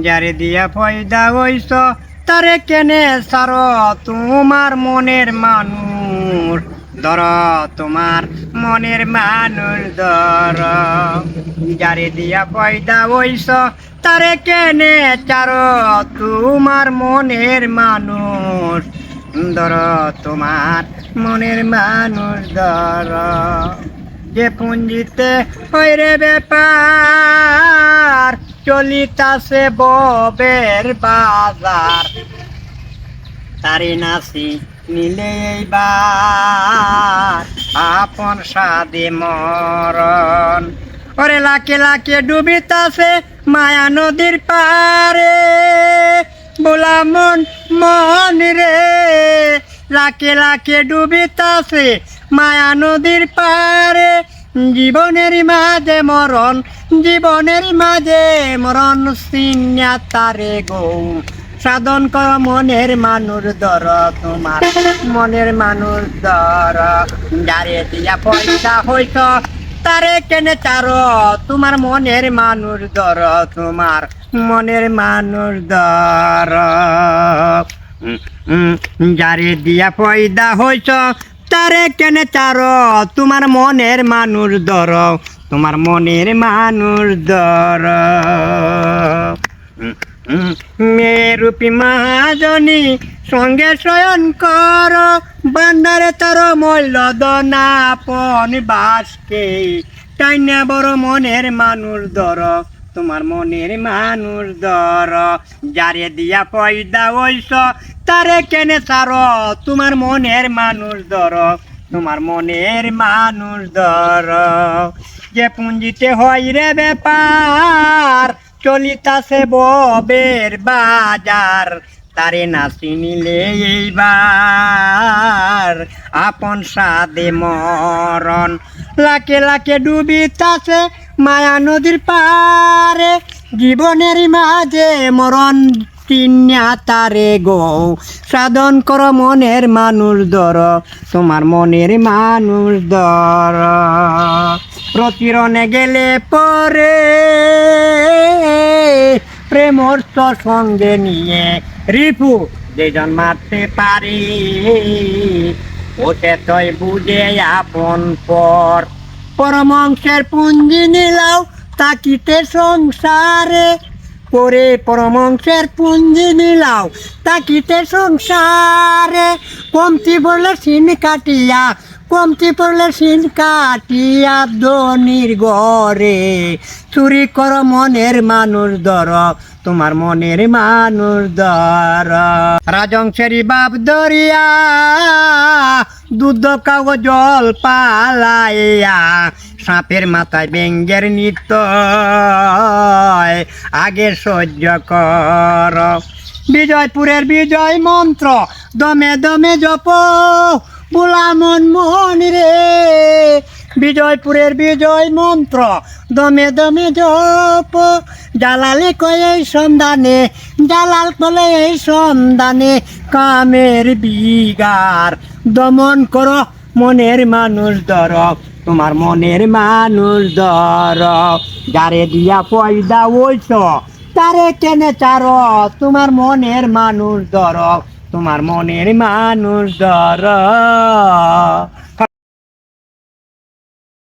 যারে দিয়া পয়দা হইছ তারে কেনে সার তোমার মনের মানুষ ধর তোমার মনের মানুষ ধর যারে দিয়া পয়দা হইছ তারে কেনে চার তোমার মনের মানুষ ধর তোমার মনের মানুষ ধর যে পুঞ্জিতে হইরে ব্যাপার চলিতাছে ববের বাজার তারি নাসি নিলে এইবার আপন সাদে মরণ ওরে লাকে লাকে ডুবিতাছে মায়া নদীর পারে বোলা মন মন রে লাকে লাকে ডুবিতাছে মায়া নদীর পারে জীবনের মাঝে মরণ জীবনের মাঝে মরণ সিন্যা তারে গো সাধন কর মনের মানুষ ধর তোমার মনের মানুষ ধর যারে দিয়া পয়সা হইছ তারে কেনে চার তোমার মনের মানুষ ধর তোমার মনের মানুষ ধর যারে দিয়া পয়দা হইছ তারে কেনে চার তোমার মনের মানুষ ধর তোমার মনের মানুষ ধর মেরূপী মহাজনী সঙ্গে শয়ন কর বান্দারে তার মূল্য দনাপন বাসকে তাই না বড় মনের মানুষ ধর তোমার মনের মানুষ ধর যারে দিয়া পয়দা হইছ তারে কেনে সার তোমার মনের মানুষ ধর তোমার মনের মানুষ ধর যে পুঞ্জিতে হয় রে ব্যাপার চলিতাছে ববের বাজার তারে নাসি নিলে এইবার আপন সাদে মরণ লাকে লাকে ডুবিতাছে মায়া নদীর পারে জীবনের মাঝে মরণ চিন্যা তারে গো সাধন কর মনের মানুষ ধর তোমার মনের মানুষ ধর প্রতিরণে গেলে পরে প্রেমর্ষ সঙ্গে নিয়ে রিপু যেজন মারতে পারি ওতে তই বুঝে আপন পর পরমাংসের পুঞ্জি নিলাও তাকিতে সংসারে করে পরমাংসের পুঞ্জি নিলাও তাকিতে সংসারে কমতি পড়লে সিন কাটিয়া কমতি পড়লে সিন কাটিয়া ধনির ঘরে চুরি কর মনের মানুষ ধর তোমার মনের মানুষ ধর রাজংশেরই বাপ দরিয়া দুধ কাগজ জল পালাইয়া সাপের মাথায় ব্যঙ্গের নৃত্য আগে সহ্য কর বিজয়পুরের বিজয় মন্ত্র দমে দমে জপ বোলা মন মোহন রে বিজয়পুরের বিজয় মন্ত্র দমে দমে জপ জালালে কয় এই সন্ধানে জালাল বলে এই সন্ধানে কামের বিগার দমন কর মনের মানুষ ধর তোমার মনের মানুষ ধর যারে দিয়া পয়দা হইছ তারে কেনে চার তোমার মনের মানুষ ধর তোমার মনের মানুষ ধর